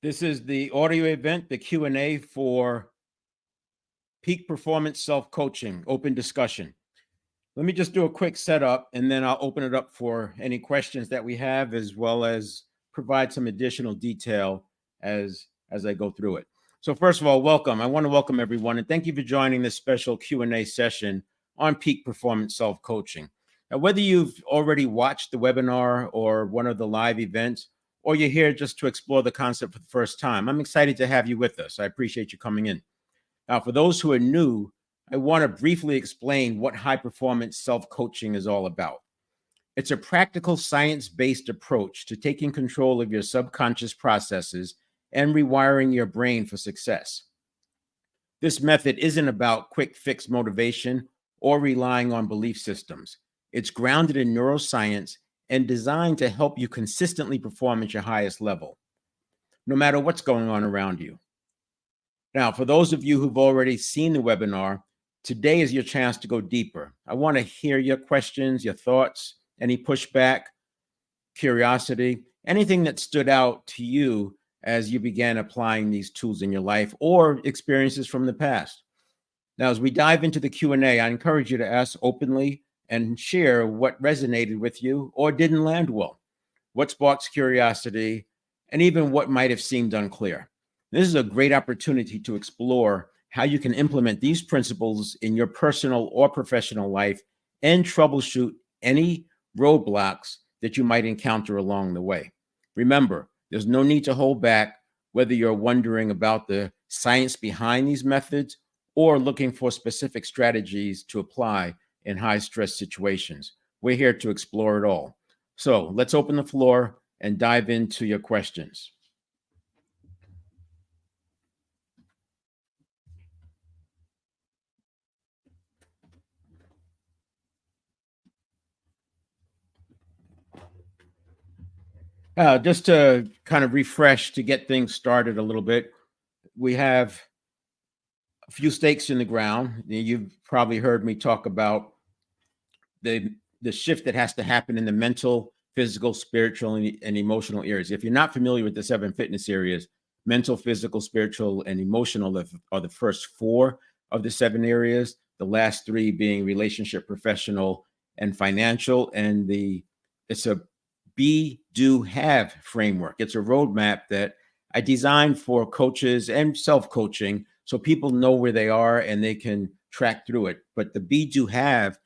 This is the audio event, the Q&A for Peak Performance Self-Coaching, open discussion. Let me just do a quick setup, and then I'll open it up for any questions that we have, as well as provide some additional detail as I go through it. So first of all, welcome. I want to welcome everyone, and thank you for joining this special Q&A session on Peak Performance Self-Coaching. Now, whether you've already watched the webinar or one of the live events, or you're here just to explore the concept for the first time, I'm excited to have you with us. I appreciate you coming in. Now, for those who are new, I want to briefly explain what high-performance self-coaching is all about. It's a practical, science-based approach to taking control of your subconscious processes and rewiring your brain for success. This method isn't about quick fix motivation or relying on belief systems. It's grounded in neuroscience and designed to help you consistently perform at your highest level, no matter what's going on around you. Now, for those of you who've already seen the webinar, today is your chance to go deeper. I want to hear your questions, your thoughts, any pushback, curiosity, anything that stood out to you as you began applying these tools in your life or experiences from the past. Now, as we dive into the Q&A, I encourage you to ask openly and share what resonated with you or didn't land well, what sparks curiosity, and even what might have seemed unclear. This is a great opportunity to explore how you can implement these principles in your personal or professional life and troubleshoot any roadblocks that you might encounter along the way. Remember, there's no need to hold back, whether you're wondering about the science behind these methods or looking for specific strategies to apply in high-stress situations. We're here to explore it all. So let's open the floor and dive into your questions. Just to kind of refresh, to get things started a little bit, we have a few stakes in the ground. You've probably heard me talk about the shift that has to happen in the mental, physical, spiritual, and emotional areas. If you're not familiar with the 7 fitness areas, mental, physical, spiritual, and emotional are the first 4 of the 7 areas, the last 3 being relationship, professional, and financial. And it's a be, do, have framework. It's a roadmap that I designed for coaches and self-coaching so people know where they are and they can track through it. But the be, do, have,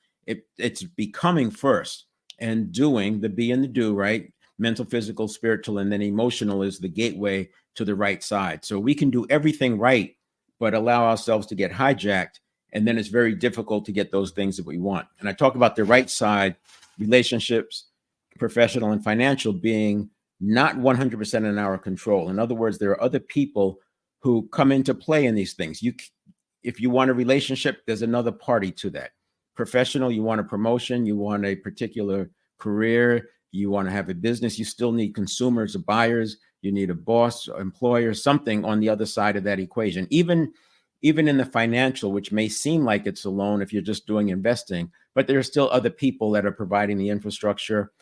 it's becoming first, and doing, the be and the do, right? Mental, physical, spiritual, and then emotional is the gateway to the right side. So we can do everything right, but allow ourselves to get hijacked, and then it's very difficult to get those things that we want. And I talk about the right side, relationships, professional, and financial being not 100% in our control. In other words, there are other people who come into play in these things. If you want a relationship, there's another party to that. Professional, you want a promotion, you want a particular career, you want to have a business, you still need consumers or buyers, you need a boss, or employer, something on the other side of that equation. Even in the financial, which may seem like it's alone if you're just doing investing, but there are still other people that are providing the infrastructure,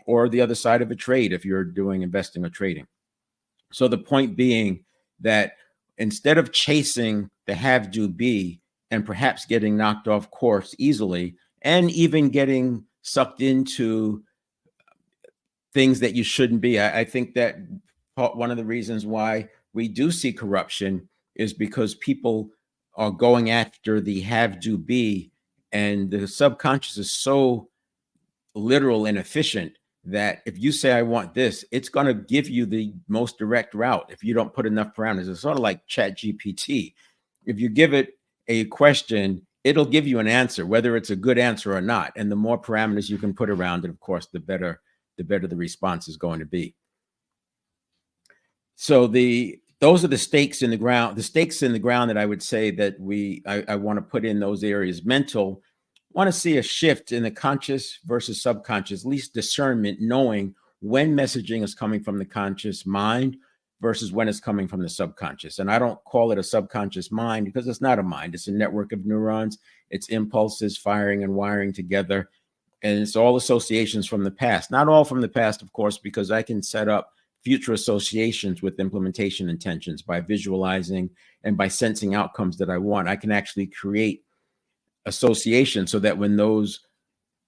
or the other side of a trade if you're doing investing or trading. So the point being that instead of chasing the have, do, be, and perhaps getting knocked off course easily, and even getting sucked into things that you shouldn't be, I think that one of the reasons why we do see corruption is because people are going after the have, do, be, and the subconscious is so literal and efficient that if you say, I want this, it's going to give you the most direct route if you don't put enough parameters. It's sort of like ChatGPT. If you give it a question, it'll give you an answer, whether it's a good answer or not. And the more parameters you can put around it, of course, the better the response is going to be. So those are the stakes in the ground. The stakes in the ground that I would say that I want to put in those areas. Mental, want to see a shift in the conscious versus subconscious, at least discernment, knowing when messaging is coming from the conscious mind versus when it's coming from the subconscious. And I don't call it a subconscious mind because it's not a mind. It's a network of neurons. It's impulses firing and wiring together. And it's all associations from the past. Not all from the past, of course, because I can set up future associations with implementation intentions. By visualizing and by sensing outcomes that I want, I can actually create associations so that when those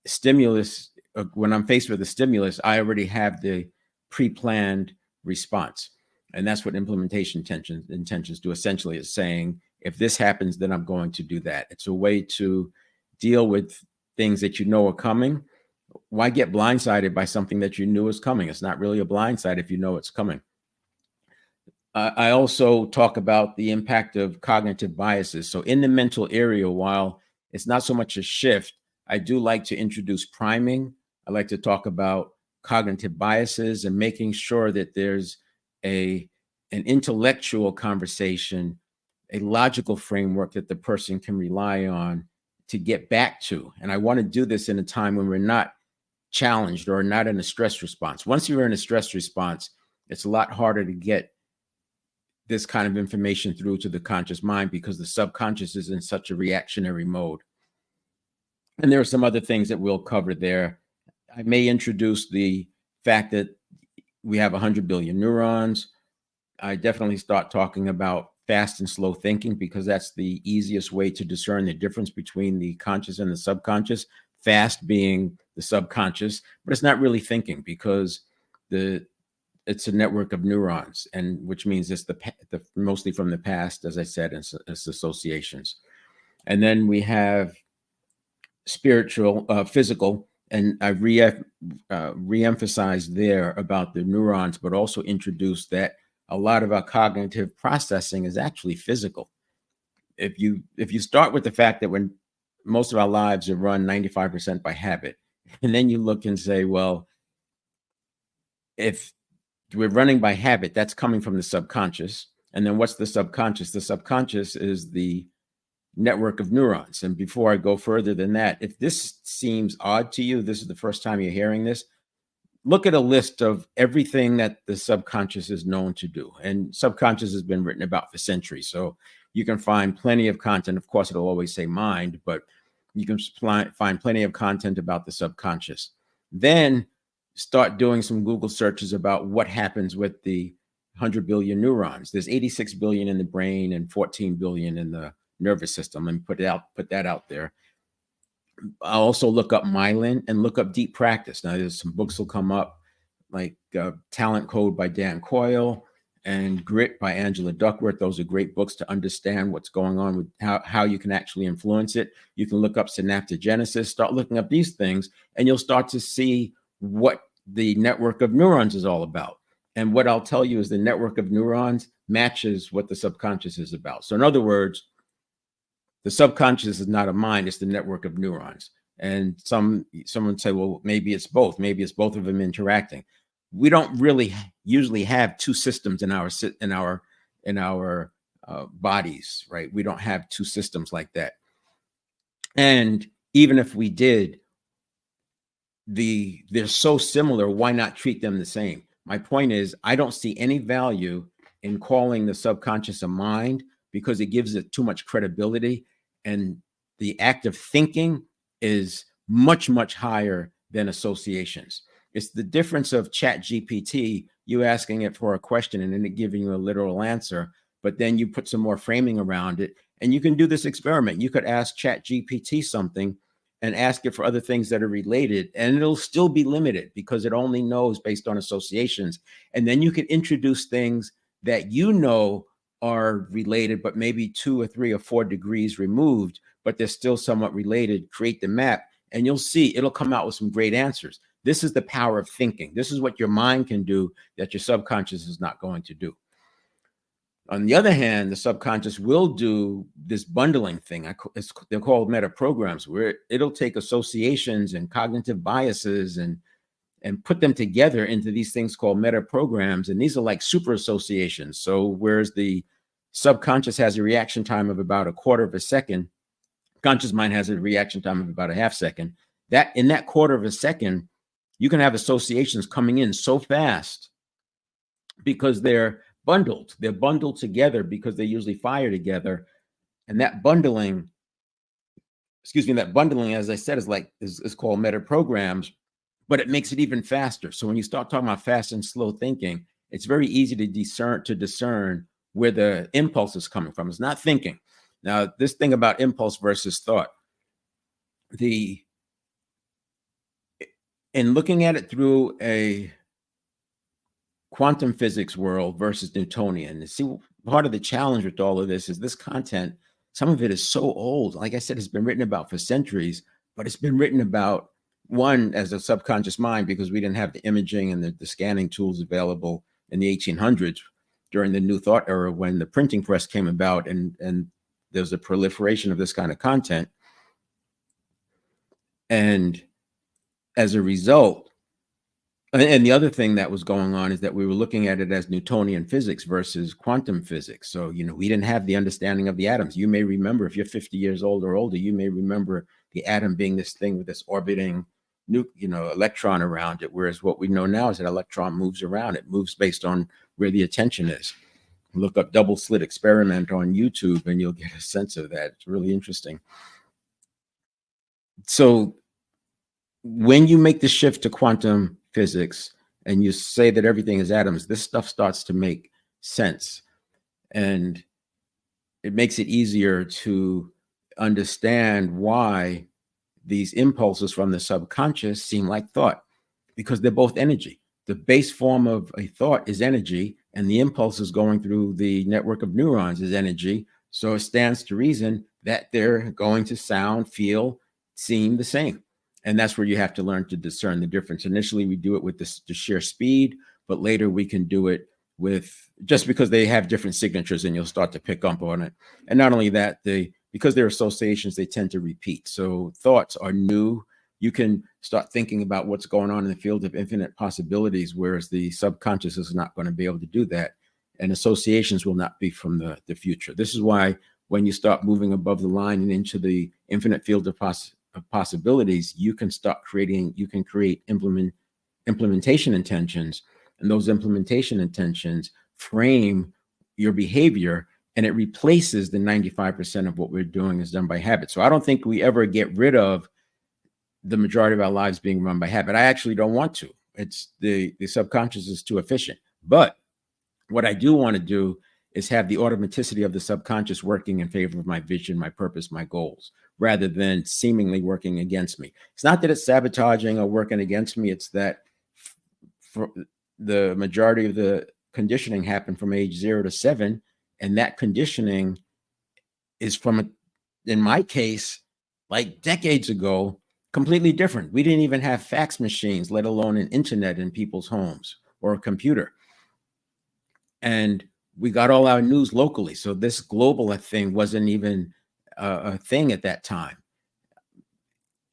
stimulus, when I'm faced with a stimulus, I already have the pre-planned response. And that's what implementation intentions do. Essentially, it's saying, if this happens, then I'm going to do that. It's a way to deal with things that you know are coming. Why get blindsided by something that you knew is coming? It's not really a blindside if you know it's coming. I also talk about the impact of cognitive biases. So in the mental area, while it's not so much a shift, I do like to introduce priming. I like to talk about cognitive biases and making sure that there's an intellectual conversation, a logical framework that the person can rely on to get back to. And I want to do this in a time when we're not challenged or not in a stress response. Once you're in a stress response, it's a lot harder to get this kind of information through to the conscious mind because the subconscious is in such a reactionary mode. And there are some other things that we'll cover there. I may introduce the fact that we have 100 billion neurons. I definitely start talking about fast and slow thinking because that's the easiest way to discern the difference between the conscious and the subconscious. Fast being the subconscious, but it's not really thinking because it's a network of neurons, and which means it's the mostly from the past, as I said, it's associations. And then we have spiritual, physical, and I re-emphasized there about the neurons, but also introduced that a lot of our cognitive processing is actually physical. If you start with the fact that when most of our lives are run 95% by habit, and then you look and say, well, if we're running by habit, that's coming from the subconscious. And then what's the subconscious? The subconscious is the network of neurons. And before I go further than that, if this seems odd to you, this is the first time you're hearing this, look at a list of everything that the subconscious is known to do. And subconscious has been written about for centuries. So you can find plenty of content. Of course, it'll always say mind, but you can find plenty of content about the subconscious. Then start doing some Google searches about what happens with the 100 billion neurons. There's 86 billion in the brain and 14 billion in the nervous system. And put that out there. I'll also look up myelin and look up deep practice. Now, there's some books will come up like Talent Code by Dan Coyle and Grit by Angela Duckworth. Those are great books to understand what's going on with how you can actually influence it. You can look up synaptogenesis, start looking up these things, and you'll start to see what the network of neurons is all about. And what I'll tell you is the network of neurons matches what the subconscious is about. So in other words, the subconscious is not a mind, it's the network of neurons. And someone say, well, maybe it's both. Maybe it's both of them interacting. We don't really usually have two systems in our bodies, right? We don't have two systems like that. And even if we did, they're so similar, why not treat them the same? My point is, I don't see any value in calling the subconscious a mind because it gives it too much credibility. And the act of thinking is much, much higher than associations. It's the difference of ChatGPT, you asking it for a question and then it giving you a literal answer, but then you put some more framing around it. And you can do this experiment. You could ask ChatGPT something and ask it for other things that are related, and it'll still be limited because it only knows based on associations. And then you can introduce things that you know are related, but maybe 2 or 3 or 4 degrees removed, but they're still somewhat related. Create the map, and you'll see it'll come out with some great answers. This is the power of thinking. This is what your mind can do that your subconscious is not going to do. On the other hand, the subconscious will do this bundling thing. They're called meta programs, where it'll take associations and cognitive biases and put them together into these things called meta programs. And these are like super associations. So whereas the subconscious has a reaction time of about 1/4 of a second, conscious mind has a reaction time of about 1/2 second. That in that 1/4 of a second, you can have associations coming in so fast because they're bundled. They're bundled together because they usually fire together. And that bundling, as I said, is called meta programs, but it makes it even faster. So when you start talking about fast and slow thinking, it's very easy to discern where the impulse is coming from. It's not thinking. Now, this thing about impulse versus thought, in looking at it through a quantum physics world versus Newtonian, see, part of the challenge with all of this is this content, some of it is so old. Like I said, it's been written about for centuries, but it's been written about, one, as a subconscious mind, because we didn't have the imaging and the scanning tools available in the 1800s during the New Thought era, when the printing press came about and there was a proliferation of this kind of content. And as a result, and the other thing that was going on is that we were looking at it as Newtonian physics versus quantum physics. So, we didn't have the understanding of the atoms. You may remember, if you're 50 years old or older, you may remember the atom being this thing with this orbiting electron around it. Whereas what we know now is that electron moves around. It moves based on where the attention is. Look up double slit experiment on YouTube and you'll get a sense of that. It's really interesting. So when you make the shift to quantum physics and you say that everything is atoms, this stuff starts to make sense. And it makes it easier to understand why these impulses from the subconscious seem like thought, because they're both energy. The base form of a thought is energy, and the impulses going through the network of neurons is energy. So it stands to reason that they're going to sound, feel, seem the same. And that's where you have to learn to discern the difference. Initially, we do it with the sheer speed, but later we can do it with, just because they have different signatures, and you'll start to pick up on it. And not only that, because they're associations, they tend to repeat. So thoughts are new. You can start thinking about what's going on in the field of infinite possibilities, whereas the subconscious is not going to be able to do that. And associations will not be from the future. This is why when you start moving above the line and into the infinite field of possibilities, you can create implementation intentions, and those implementation intentions frame your behavior, and it replaces the 95% of what we're doing is done by habit. So I don't think we ever get rid of the majority of our lives being run by habit. I actually don't want to. It's the subconscious is too efficient. But what I do want to do is have the automaticity of the subconscious working in favor of my vision, my purpose, my goals, rather than seemingly working against me. It's not that it's sabotaging or working against me. It's that for the majority of the conditioning happened from age 0 to 7. And that conditioning is in my case, like decades ago, completely different. We didn't even have fax machines, let alone an internet in people's homes or a computer. And we got all our news locally. So this global thing wasn't even a thing at that time.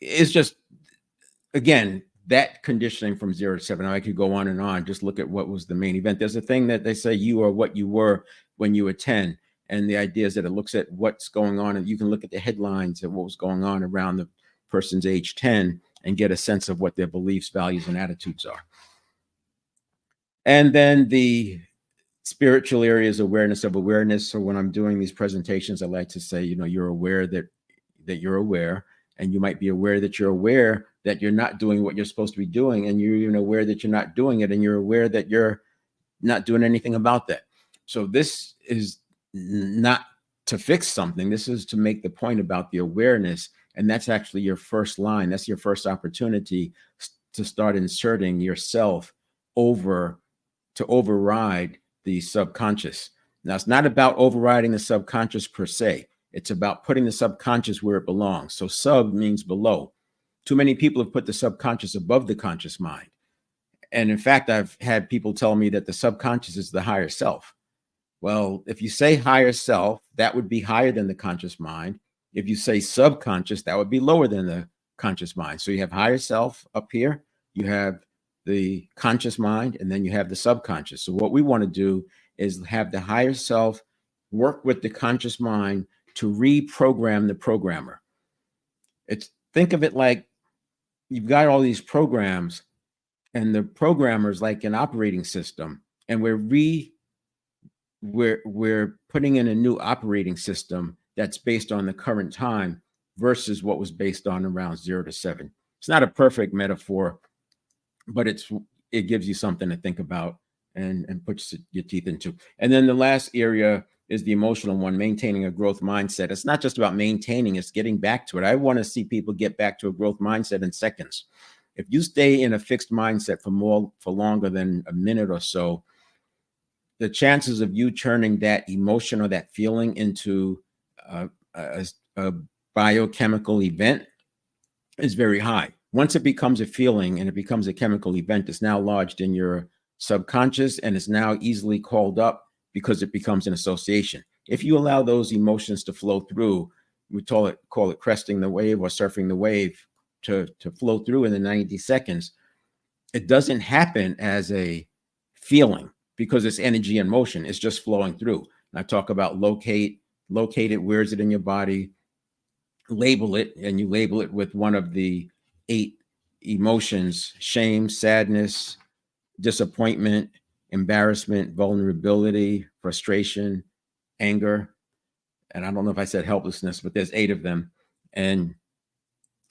It's just, again, that conditioning from 0 to 7. I could go on and on. Just look at what was the main event. There's a thing that they say you are what you were when you were 10. And the idea is that it looks at what's going on, and you can look at the headlines of what was going on around the person's age 10 and get a sense of what their beliefs, values, and attitudes are. And then the spiritual areas, awareness of awareness. So when I'm doing these presentations, I like to say, you're aware that you're aware, and you might be aware that you're aware that you're not doing what you're supposed to be doing, and you're even aware that you're not doing it, and you're aware that you're not doing anything about that. So this is not to fix something. This is to make the point about the awareness, and that's actually your first line. That's your first opportunity to start inserting yourself to override the subconscious. Now, it's not about overriding the subconscious per se. It's about putting the subconscious where it belongs. So sub means below. Too many people have put the subconscious above the conscious mind. And in fact, I've had people tell me that the subconscious is the higher self. Well, if you say higher self, that would be higher than the conscious mind. If you say subconscious, that would be lower than the conscious mind. So you have higher self up here, you have the conscious mind, and then you have the subconscious. So what we want to do is have the higher self work with the conscious mind to reprogram the programmer. Think of it like you've got all these programs, and the programmer is like an operating system, and we're putting in a new operating system that's based on the current time versus what was based on around 0 to 7. It's not a perfect metaphor, but it gives you something to think about and puts your teeth into. And then the last area is the emotional one, maintaining a growth mindset. It's not just about maintaining, it's getting back to it. I want to see people get back to a growth mindset in seconds. If you stay in a fixed mindset for longer than a minute or so, the chances of you turning that emotion or that feeling into a biochemical event is very high. Once it becomes a feeling and it becomes a chemical event, it's now lodged in your subconscious and is now easily called up because it becomes an association. If you allow those emotions to flow through, we call it cresting the wave or surfing the wave to flow through in the 90 seconds. It doesn't happen as a feeling because it's energy and motion. It's just flowing through. And I talk about locate it, where is it in your body, label it, and you label it with one of the 8 emotions: shame, sadness, disappointment, embarrassment, vulnerability, frustration, anger. And I don't know if I said helplessness, but there's 8 of them. And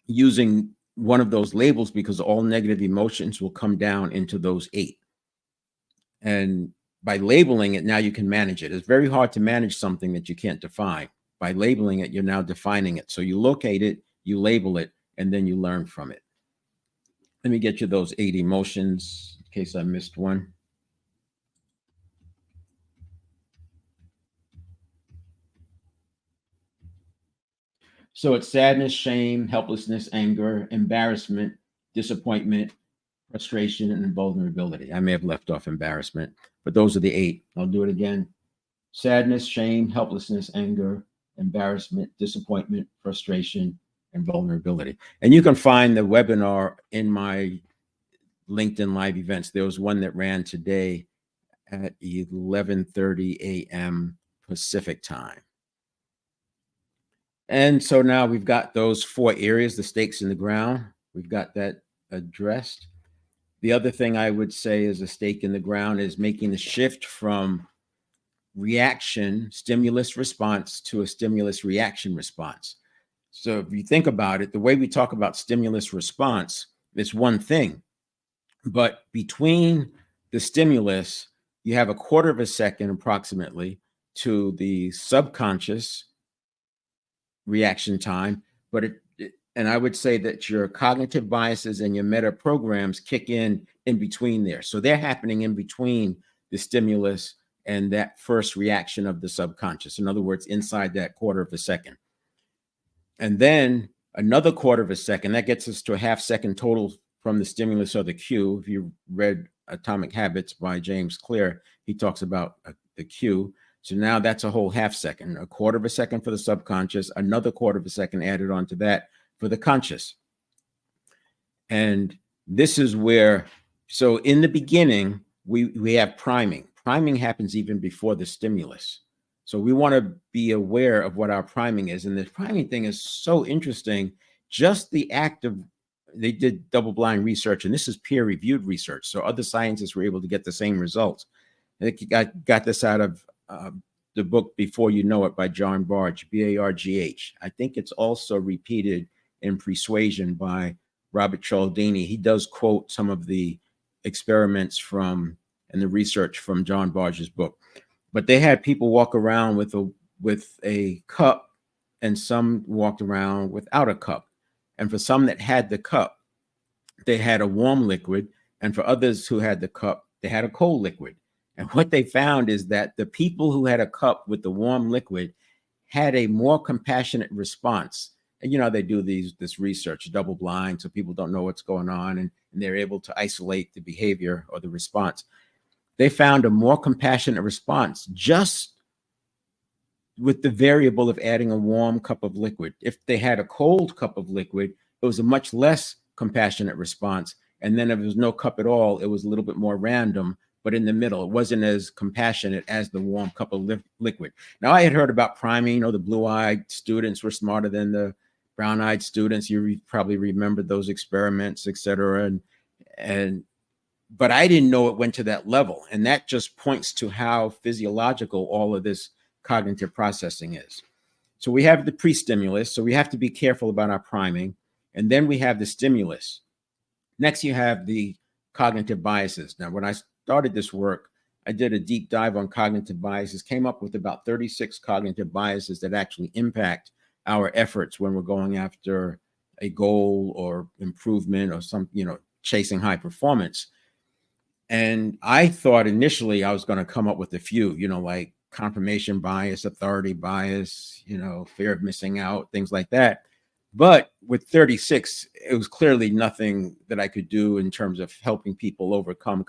using one of those labels, because all negative emotions will come down into those 8. And by labeling it, now you can manage it. It's very hard to manage something that you can't define. By labeling it, you're now defining it. So you locate it, you label it, and then you learn from it. Let me get you those 8 emotions in case I missed one. So it's sadness, shame, helplessness, anger, embarrassment, disappointment, frustration, and vulnerability. I may have left off embarrassment, but those are the 8. I'll do it again. Sadness, shame, helplessness, anger, embarrassment, disappointment, frustration, and vulnerability. And you can find the webinar in my LinkedIn Live events. There was one that ran today at 11:30 a.m. Pacific time. And so now we've got those 4 areas, the stakes in the ground. We've got that addressed. The other thing I would say is a stake in the ground is making the shift from reaction, stimulus response, to a stimulus reaction response. So if you think about it, the way we talk about stimulus response, it's one thing, but between the stimulus, you have a quarter of a second approximately to the subconscious reaction time, but and I would say that your cognitive biases and your meta programs kick in between there. So they're happening in between the stimulus and that first reaction of the subconscious. In other words, inside that quarter of a second. And then another quarter of a second, that gets us to a half second total from the stimulus or the cue. If you read Atomic Habits by James Clear, he talks about the cue. So now that's a whole half second, a quarter of a second for the subconscious, another quarter of a second added on to that for the conscious. And this is where, so in the beginning, we have priming. Priming happens even before the stimulus. So we want to be aware of what our priming is. And the priming thing is so interesting. Just the act of, they did double-blind research, and this is peer-reviewed research. So other scientists were able to get the same results. They got this out of the book Before You Know It by John Bargh, Bargh. I think it's also repeated in Persuasion by Robert Cialdini. He does quote some of the experiments from and the research from John Bargh's book. But they had people walk around with a cup, and some walked around without a cup. And for some that had the cup, they had a warm liquid. And for others who had the cup, they had a cold liquid. And what they found is that the people who had a cup with the warm liquid had a more compassionate response. And you know, they do this research double blind, so people don't know what's going on, and they're able to isolate the behavior or the response. They found a more compassionate response just with the variable of adding a warm cup of liquid. If they had a cold cup of liquid, it was a much less compassionate response. And then if there was no cup at all, it was a little bit more random, but in the middle, it wasn't as compassionate as the warm cup of liquid. Now, I had heard about priming. You know, the blue-eyed students were smarter than the brown-eyed students. You probably remember those experiments, et cetera. But I didn't know it went to that level. And that just points to how physiological all of this cognitive processing is. So we have the pre-stimulus. So we have to be careful about our priming. And then we have the stimulus. Next, you have the cognitive biases. Now, when I started this work, I did a deep dive on cognitive biases, came up with about 36 cognitive biases that actually impact our efforts when we're going after a goal or improvement or some, chasing high performance. And I thought initially I was going to come up with a few, like confirmation bias, authority bias, fear of missing out, things like that. But with 36, it was clearly nothing that I could do in terms of helping people overcome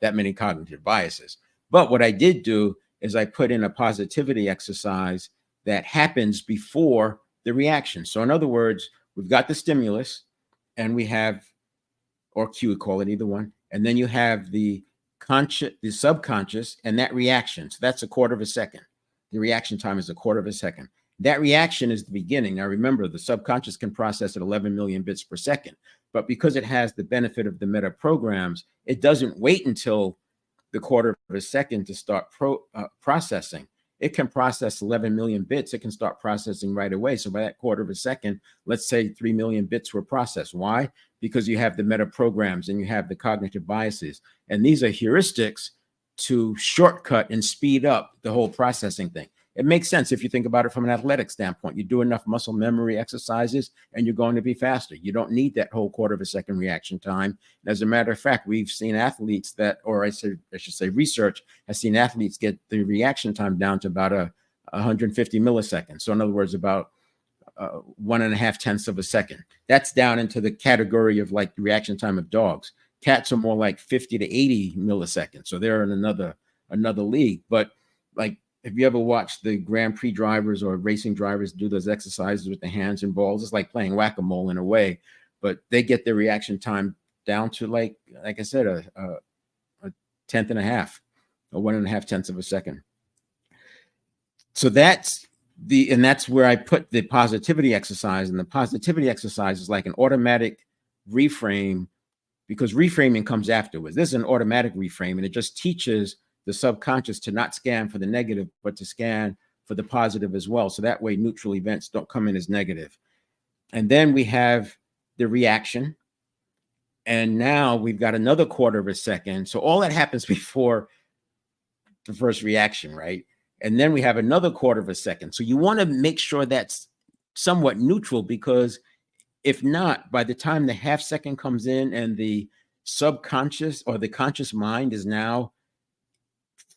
that many cognitive biases. But what I did do is I put in a positivity exercise that happens before the reaction. So in other words, we've got the stimulus and we have, or cue, call it either one. And then you have the subconscious and that reaction. So that's a quarter of a second. The reaction time is a quarter of a second. That reaction is the beginning. Now, remember, the subconscious can process at 11 million bits per second. But because it has the benefit of the meta programs, it doesn't wait until the quarter of a second to start processing. It can process 11 million bits. It can start processing right away. So by that quarter of a second, let's say 3 million bits were processed. Why? Because you have the meta programs and you have the cognitive biases. And these are heuristics to shortcut and speed up the whole processing thing. It makes sense if you think about it from an athletic standpoint. You do enough muscle memory exercises and you're going to be faster. You don't need that whole quarter of a second reaction time. And as a matter of fact, we've seen athletes that, or I should say research has seen athletes get the reaction time down to about 150 milliseconds. So in other words, about 1.5 tenths of a second. That's down into the category of like the reaction time of dogs. Cats are more like 50 to 80 milliseconds. So they're in another league. But like, if you ever watched the Grand Prix drivers or racing drivers do those exercises with the hands and balls, it's like playing whack-a-mole in a way, but they get their reaction time down to like I said, a tenth and a half, or 1.5 tenths of a second. So that's where I put the positivity exercise. And the positivity exercise is like an automatic reframe, because reframing comes afterwards. This is an automatic reframe, and it just teaches the subconscious to not scan for the negative, but to scan for the positive as well. So that way neutral events don't come in as negative. And then we have the reaction. And now we've got another quarter of a second. So all that happens before the first reaction, right? And then we have another quarter of a second. So you want to make sure that's somewhat neutral, because if not, by the time the half second comes in and the subconscious or the conscious mind is now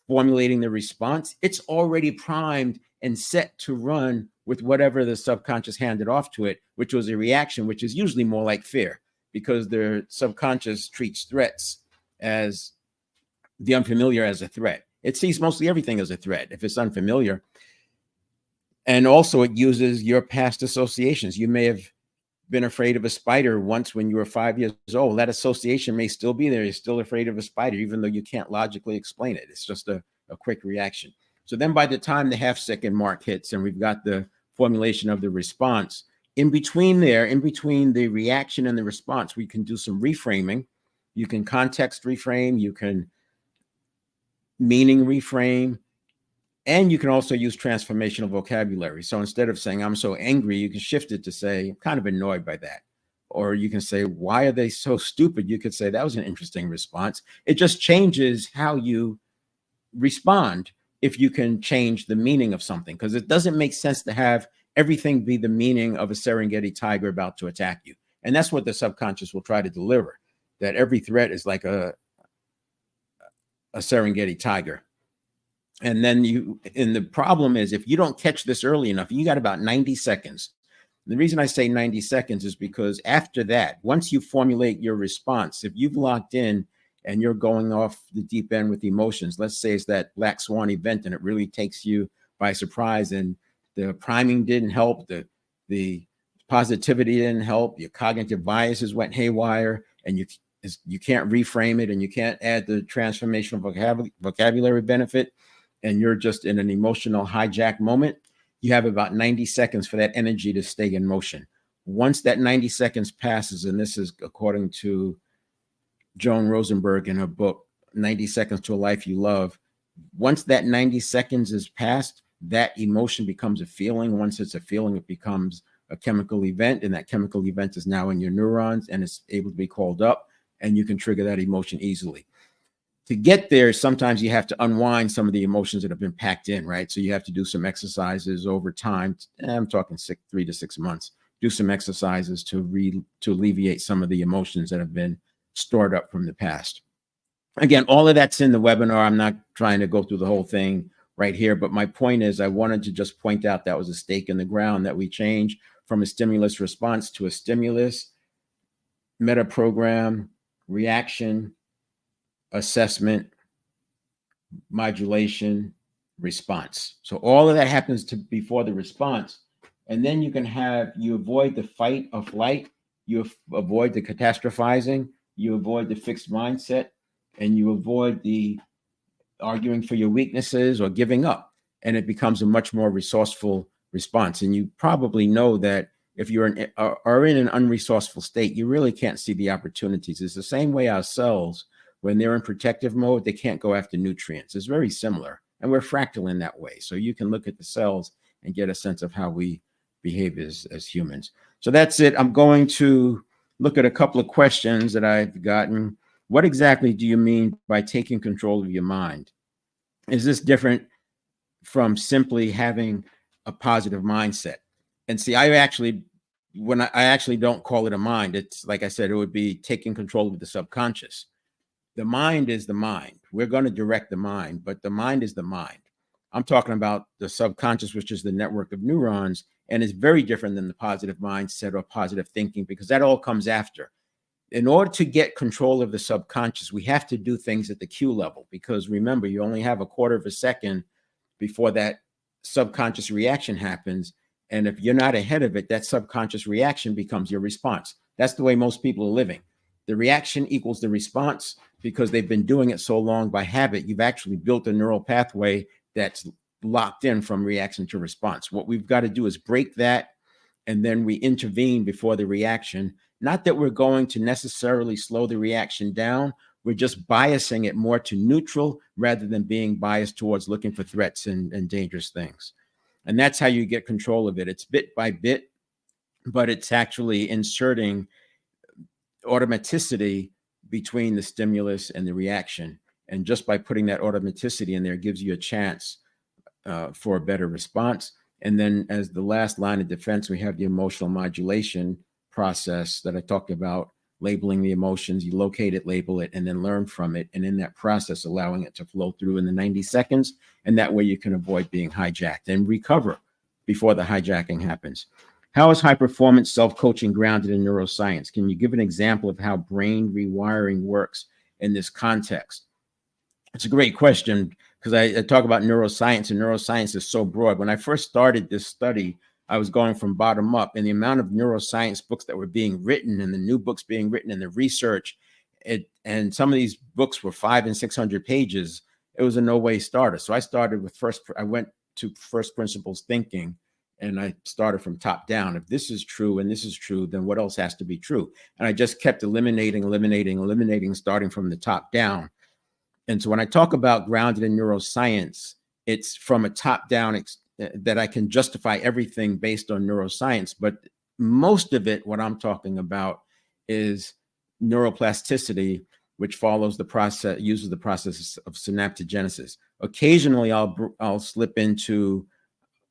formulating the response, it's already primed and set to run with whatever the subconscious handed off to it, which was a reaction, which is usually more like fear, because their subconscious treats threats as the unfamiliar as a threat. It sees mostly everything as a threat if it's unfamiliar. And also it uses your past associations. You may have been afraid of a spider once when you were 5 years old. That association may still be there. You're still afraid of a spider, even though you can't logically explain it. It's just a quick reaction. So then by the time the half second mark hits and we've got the formulation of the response, in between the reaction and the response, we can do some reframing. You can context reframe, you can meaning reframe, and you can also use transformational vocabulary. So instead of saying, I'm so angry, you can shift it to say, I'm kind of annoyed by that. Or you can say, why are they so stupid? You could say, that was an interesting response. It just changes how you respond if you can change the meaning of something, because it doesn't make sense to have everything be the meaning of a Serengeti tiger about to attack you. And that's what the subconscious will try to deliver, that every threat is like a Serengeti tiger. And then the problem is, if you don't catch this early enough, you got about 90 seconds. The reason I say 90 seconds is because after that, once you formulate your response, if you've locked in and you're going off the deep end with emotions, let's say it's that black swan event and it really takes you by surprise, and the priming didn't help, the positivity didn't help, your cognitive biases went haywire, and you can't reframe it, and you can't add the transformational vocabulary benefit, and you're just in an emotional hijack moment, you have about 90 seconds for that energy to stay in motion. Once that 90 seconds passes, and this is according to Joan Rosenberg in her book, 90 Seconds to a Life You Love, once that 90 seconds is passed, that emotion becomes a feeling. Once it's a feeling, it becomes a chemical event, and that chemical event is now in your neurons and it's able to be called up, and you can trigger that emotion easily. to get there, sometimes you have to unwind some of the emotions that have been packed in, right? So you have to do some exercises over time. I'm talking 3 to 6 months. Do some exercises to alleviate some of the emotions that have been stored up from the past. Again, all of that's in the webinar. I'm not trying to go through the whole thing right here, but my point is I wanted to just point out that was a stake in the ground, that we changed from a stimulus response to a stimulus, meta program, reaction, assessment, modulation, response. So all of that happens before the response. And then you avoid the fight or flight, you avoid the catastrophizing, you avoid the fixed mindset, and you avoid the arguing for your weaknesses or giving up. And it becomes a much more resourceful response. And you probably know that if you're in an unresourceful state, you really can't see the opportunities. It's the same way our cells, when they're in protective mode, they can't go after nutrients. It's very similar. And we're fractal in that way. So you can look at the cells and get a sense of how we behave as humans. So that's it. I'm going to look at a couple of questions that I've gotten. What exactly do you mean by taking control of your mind? Is this different from simply having a positive mindset? And see, I actually don't call it a mind. It's like I said, it would be taking control of the subconscious. The mind is the mind. We're going to direct the mind, but the mind is the mind. I'm talking about the subconscious, which is the network of neurons, and it's very different than the positive mindset or positive thinking, because that all comes after. In order to get control of the subconscious, we have to do things at the Q level, because remember, you only have a quarter of a second before that subconscious reaction happens. And if you're not ahead of it, that subconscious reaction becomes your response. That's the way most people are living. The reaction equals the response, because they've been doing it so long by habit. You've actually built a neural pathway that's locked in from reaction to response. What we've got to do is break that, and then we intervene before the reaction. Not that we're going to necessarily slow the reaction down. We're just biasing it more to neutral rather than being biased towards looking for threats and dangerous things. And that's how you get control of it. It's bit by bit, but it's actually inserting automaticity between the stimulus and the reaction. And just by putting that automaticity in there gives you a chance for a better response. And then as the last line of defense, we have the emotional modulation process that I talked about, labeling the emotions. You locate it, label it, and then learn from it. And in that process, allowing it to flow through in the 90 seconds. And that way you can avoid being hijacked and recover before the hijacking happens. How is high performance self-coaching grounded in neuroscience? Can you give an example of how brain rewiring works in this context? It's a great question, because I talk about neuroscience, and neuroscience is so broad. When I first started this study, I was going from bottom up, and the amount of neuroscience books that were being written and the new books being written and the research, and some of these books were 500 and 600 pages. It was a no-way starter. So I started with I went to first principles thinking, and I started from top down. If this is true and this is true, then what else has to be true? And I just kept eliminating, starting from the top down. And so when I talk about grounded in neuroscience, it's from a top down that I can justify everything based on neuroscience. But most of it, what I'm talking about, is neuroplasticity, which follows the process, uses the process of synaptogenesis. Occasionally, I'll slip into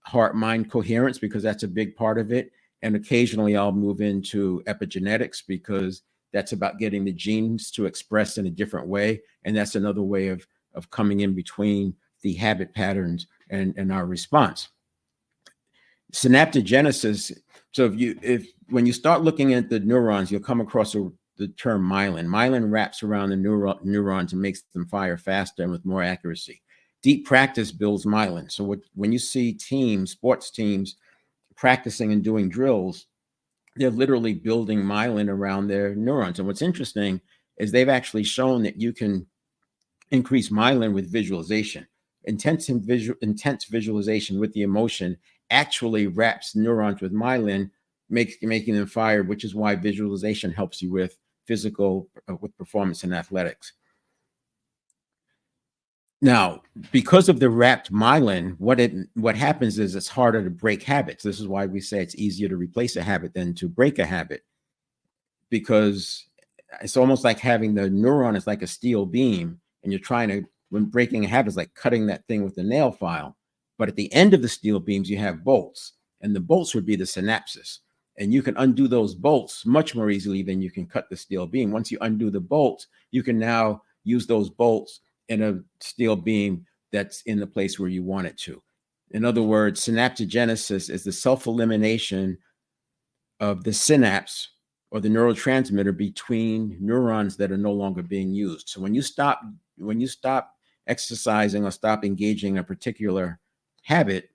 heart-mind coherence, because that's a big part of it. And occasionally I'll move into epigenetics, because that's about getting the genes to express in a different way. And that's another way of coming in between the habit patterns and our response. Synaptogenesis. So when you start looking at the neurons, you'll come across the term myelin. Myelin wraps around the neurons and makes them fire faster and with more accuracy. Deep practice builds myelin. So when you see sports teams practicing and doing drills, they're literally building myelin around their neurons. And what's interesting is they've actually shown that you can increase myelin with visualization. Intense visualization with the emotion actually wraps neurons with myelin, making them fire, which is why visualization helps you with with performance in athletics. Now, because of the wrapped myelin, what happens is it's harder to break habits. This is why we say it's easier to replace a habit than to break a habit, because it's almost like having the neuron is like a steel beam, and you're trying to, when breaking a habit is like cutting that thing with a nail file. But at the end of the steel beams, you have bolts, and the bolts would be the synapses. And you can undo those bolts much more easily than you can cut the steel beam. Once you undo the bolts, you can now use those bolts in a steel beam that's in the place where you want it to. In other words, synaptogenesis is the self-elimination of the synapse or the neurotransmitter between neurons that are no longer being used. So when you stop exercising or stop engaging a particular habit,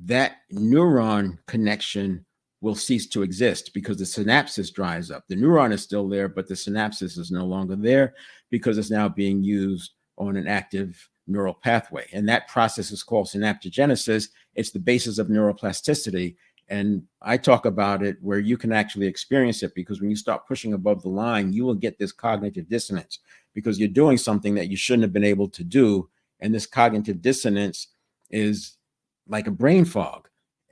that neuron connection will cease to exist because the synapses dries up. The neuron is still there, but the synapses is no longer there because it's now being used on an active neural pathway. And that process is called synaptogenesis. It's the basis of neuroplasticity. And I talk about it where you can actually experience it, because when you start pushing above the line, you will get this cognitive dissonance because you're doing something that you shouldn't have been able to do. And this cognitive dissonance is like a brain fog.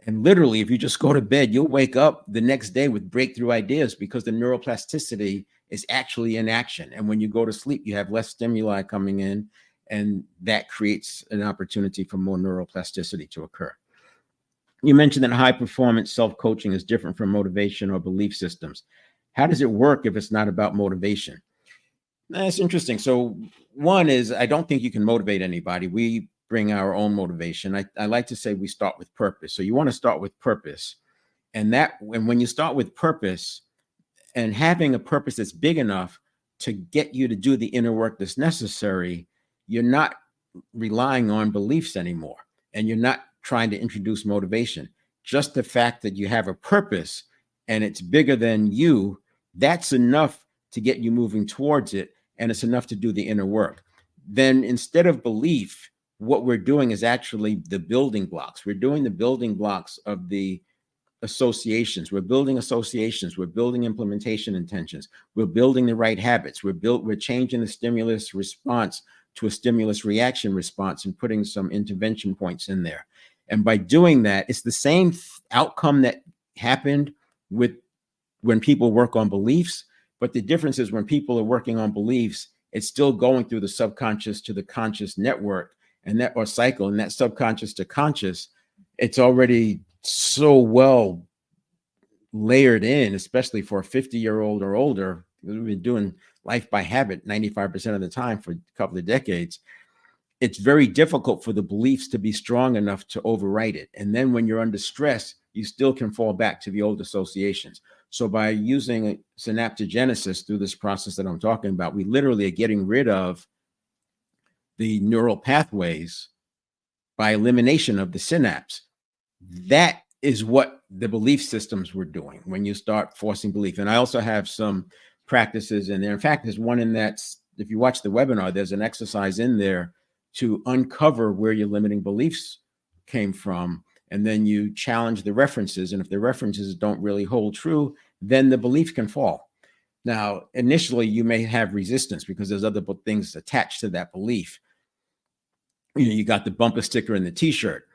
And literally, if you just go to bed, you'll wake up the next day with breakthrough ideas because the neuroplasticity is actually in action. And when you go to sleep, you have less stimuli coming in, and that creates an opportunity for more neuroplasticity to occur. You mentioned that high performance self-coaching is different from motivation or belief systems. How does it work if it's not about motivation? That's interesting. So one is, I don't think you can motivate anybody. We bring our own motivation. I like to say we start with purpose. So you want to start with purpose. And when you start with purpose and having a purpose that's big enough to get you to do the inner work that's necessary, you're not relying on beliefs anymore. And you're not trying to introduce motivation. Just the fact that you have a purpose and it's bigger than you, that's enough to get you moving towards it. And it's enough to do the inner work. Then instead of belief, what we're doing is actually the building blocks. We're doing the building blocks of the associations. We're building associations. We're building implementation intentions. We're building the right habits. We're changing the stimulus response to a stimulus reaction response and putting some intervention points in there. And by doing that, it's the same outcome that happened with when people work on beliefs. But the difference is when people are working on beliefs, it's still going through the subconscious to the conscious network and that or cycle, and that subconscious to conscious, it's already so well layered in, especially for a 50-year-old or older. We've been doing life by habit 95% of the time for a couple of decades. It's very difficult for the beliefs to be strong enough to overwrite it. And then when you're under stress, you still can fall back to the old associations. So by using synaptogenesis through this process that I'm talking about, we literally are getting rid of the neural pathways by elimination of the synapse. That is what the belief systems were doing when you start forcing belief. And I also have some practices in there. In fact, there's one in that, if you watch the webinar, there's an exercise in there to uncover where your limiting beliefs came from. And then you challenge the references. And if the references don't really hold true, then the belief can fall. Now, initially, you may have resistance because there's other things attached to that belief. You got the bumper sticker and the t-shirt.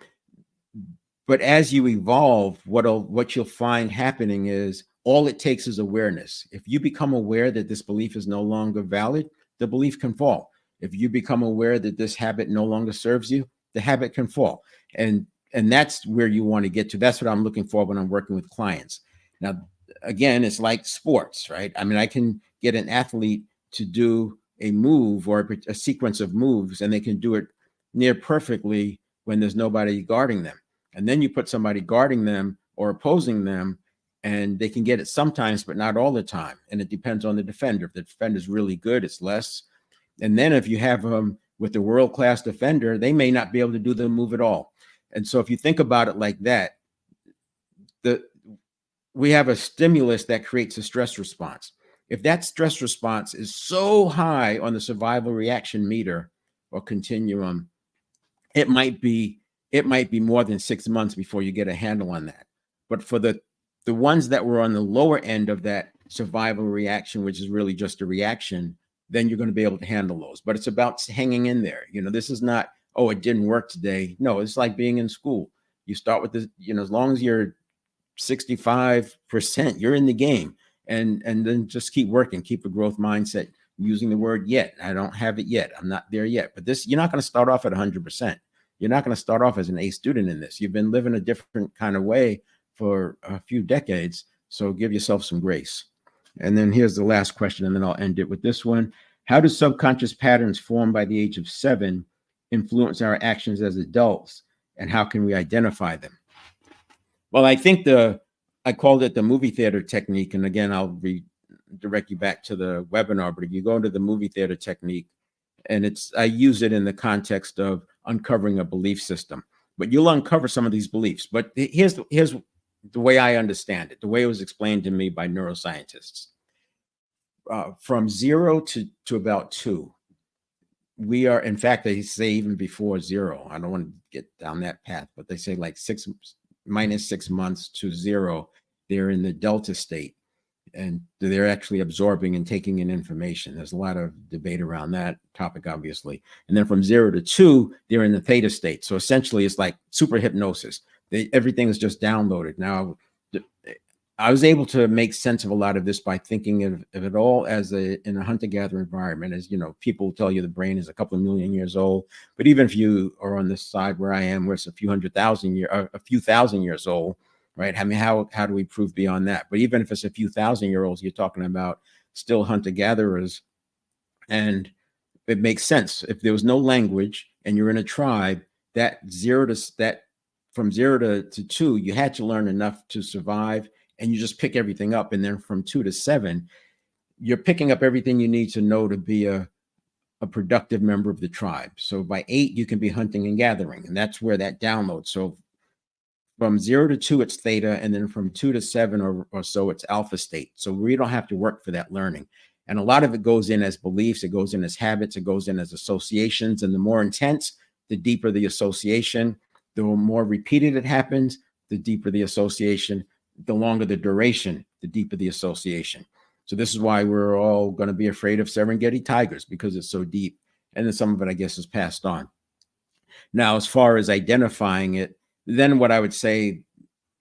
But as you evolve, what you'll find happening is all it takes is awareness. If you become aware that this belief is no longer valid, the belief can fall. If you become aware that this habit no longer serves you, the habit can fall. And that's where you want to get to. That's what I'm looking for when I'm working with clients. Now, again, it's like sports, right? I mean, I can get an athlete to do a move or a sequence of moves, and they can do it near perfectly when there's nobody guarding them. And then you put somebody guarding them or opposing them, and they can get it sometimes, but not all the time. And it depends on the defender. If the defender is really good, it's less. And then if you have them with a world-class defender, they may not be able to do the move at all. And so if you think about it like that, we have a stimulus that creates a stress response. If that stress response is so high on the survival reaction meter or continuum, it might be more than 6 months before you get a handle on that. But for the ones that were on the lower end of that survival reaction, which is really just a reaction, then you're going to be able to handle those. But it's about hanging in there. This is not, oh, it didn't work today. No, it's like being in school. You start with this, as long as you're 65%, you're in the game. And then just keep working, keep a growth mindset. using the word yet. I don't have it yet. I'm not there yet. But this, you're not going to start off at 100%. You're not going to start off as an A student in this. You've been living a different kind of way for a few decades. So give yourself some grace. And then here's the last question, and then I'll end it with this one. How do subconscious patterns formed by the age of 7 influence our actions as adults, and how can we identify them? Well, I think I called it the movie theater technique. And again, I'll direct you back to the webinar, but if you go into the movie theater technique, and I use it in the context of uncovering a belief system, but you'll uncover some of these beliefs. But here's the way I understand it, the way it was explained to me by neuroscientists. From 0 to about 2, we are, in fact, they say even before 0, I don't want to get down that path, but they say like minus 6 months to 0, they're in the delta state, and they're actually absorbing and taking in information. There's a lot of debate around that topic, obviously. And then from 0 to 2, they're in the theta state. So essentially it's like super hypnosis. Everything is just downloaded. Now, I was able to make sense of a lot of this by thinking of it all as in a hunter-gatherer environment. As you know, people tell you the brain is a couple of million years old, but even if you are on this side where I am, where it's a few thousand years old, right? I mean, how do we prove beyond that? But even if it's a few thousand-year-olds, you're talking about still hunter-gatherers, and it makes sense. If there was no language and you're in a tribe, from 0 to 2, you had to learn enough to survive. And you just pick everything up. And then from 2 to 7, you're picking up everything you need to know to be a productive member of the tribe. So by 8, you can be hunting and gathering. And that's where that download. So from 0 to 2, it's theta. And then from 2 to 7 or so, it's alpha state. So we don't have to work for that learning. And a lot of it goes in as beliefs. It goes in as habits. It goes in as associations. And the more intense, the deeper the association. The more repeated it happens, the deeper the association. The longer the duration, the deeper the association. So this is why we're all going to be afraid of Serengeti tigers, because it's so deep. And then some of it, I guess, is passed on. Now, as far as identifying it, then what I would say,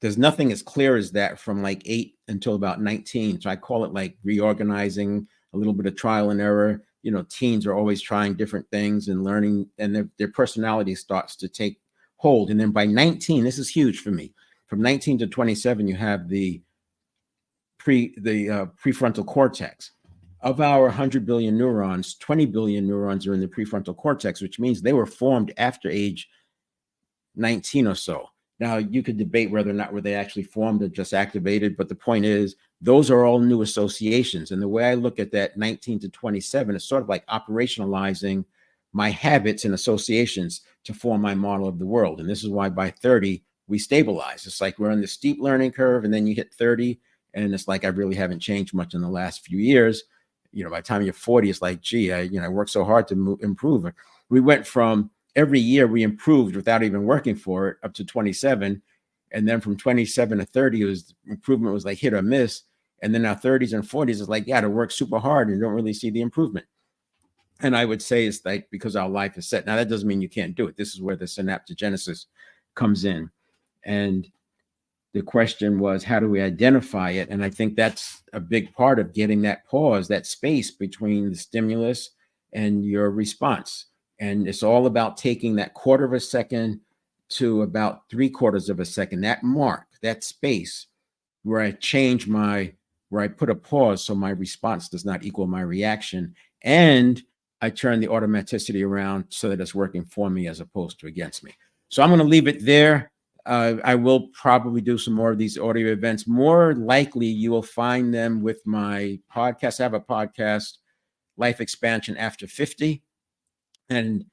there's nothing as clear as that from like 8 until about 19. So I call it like reorganizing, a little bit of trial and error. You know, teens are always trying different things and learning, and their personality starts to take hold. And then by 19, this is huge for me. From 19 to 27, you have the prefrontal cortex. Of our 100 billion neurons, 20 billion neurons are in the prefrontal cortex, which means they were formed after age 19 or so. Now, you could debate whether or not were they actually formed or just activated, but the point is, those are all new associations. And the way I look at that 19 to 27 is sort of like operationalizing my habits and associations to form my model of the world. And this is why by 30, we stabilize. It's like we're on the steep learning curve, and then you hit 30, and it's like I really haven't changed much in the last few years. You know, by the time you're 40, it's like, gee, I worked so hard to improve. We went from every year we improved without even working for it up to 27, and then from 27 to 30, improvement was like hit or miss. And then our 30s and 40s is like, yeah, to work super hard and don't really see the improvement. And I would say it's like because our life is set. Now that doesn't mean you can't do it. This is where the synaptogenesis comes in. And the question was, how do we identify it? And I think that's a big part of getting that pause, that space between the stimulus and your response. And it's all about taking that quarter of a second to about 3/4 of a second, that mark, that space where I put a pause so my response does not equal my reaction. And I turn the automaticity around so that it's working for me as opposed to against me. So I'm going to leave it there. I will probably do some more of these audio events. More likely, you will find them with my podcast. I have a podcast, Life Expansion After 50. And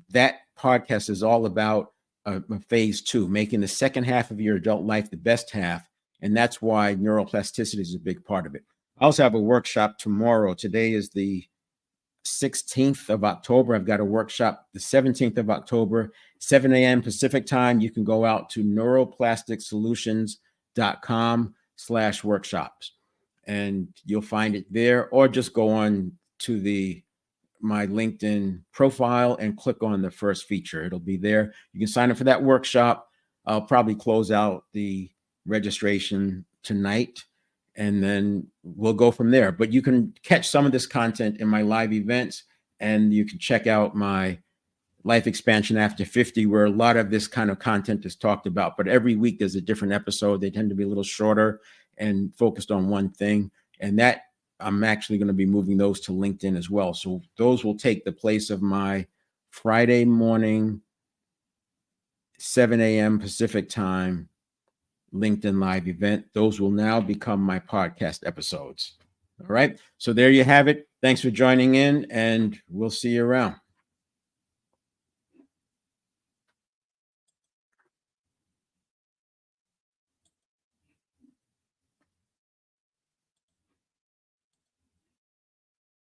that podcast is all about phase 2, making the second half of your adult life the best half. And that's why neuroplasticity is a big part of it. I also have a workshop tomorrow. Today is the 16th of October. I've got a workshop the 17th of October, 7 a.m. Pacific time. You can go out to neuroplasticsolutions.com/workshops and you'll find it there, or just go on to my LinkedIn profile and click on the first feature. It'll be there. You can sign up for that workshop. I'll probably close out the registration tonight. and then we'll go from there. But you can catch some of this content in my live events, and you can check out my Life Expansion After 50, where a lot of this kind of content is talked about. But every week there's a different episode. They tend to be a little shorter and focused on one thing. And that I'm actually going to be moving those to LinkedIn as well. So those will take the place of my Friday morning, 7 a.m. Pacific time, LinkedIn Live event. Those will now become my podcast episodes. All right. So there you have it. Thanks for joining in, and we'll see you around.